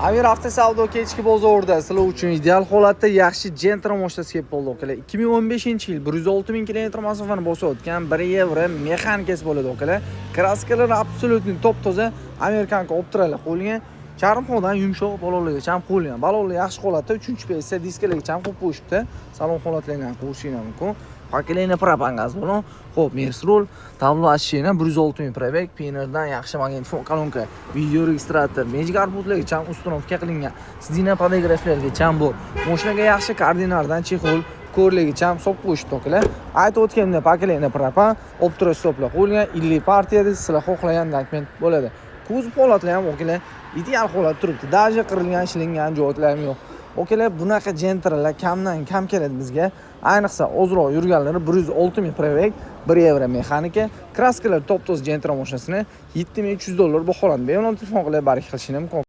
Amir avtosavdo kechki bozorida sizlar uchun ideal holatda yaxshi Gentra mashinasi kelib qoldi akalar. 2015-yil 106 ming kilometr masofani bosib o'tgan 1 yevro mexanikasi bo'ladi akalar. Kraskalari absolutni top-toza Amerikanka optirali qo'yilgan. Charmxo'dan yumshoq balonlarga ham qo'yilgan. Balonlar yaxshi holatda 3-pesa diskalarga ham qo'yib qo'yishibdi. Salon holatlarini ham ko'rishingiz mumkin. Paketini propan gaz bo'lon. Xo'p, Mersrol, tablo ashina 106 ming prebek, Pioneerdan yaxshi magnitofon kolonka, video registrator, magic arbutlarga ham ustunovka qilingan. Sidina podograflarga ham bor. Mashinaga yaxshi koordinatlardan chexol, ko'rlarga ham solib qo'yishdi akalar. Aytib o'tganimda paketini propan, optro stoplar qo'yilgan, illi partiyada sizlar xohlagan dokument bo'ladi. Kuzov holatlari ham akalar ideal holatda turibdi. Даже qirilgan, ishlangan joylar ham yo'q. Okalar, bunaqa Gentralar kamdan kam keladi bizga. Ayniqsa ozroq yurganlari 106 ming prebek, 1 yevro mexanika, kraskalar top-toz Gentra mashinasini $7300 baholanib, bemalol telefon qilib barik qilishingiz mumkin.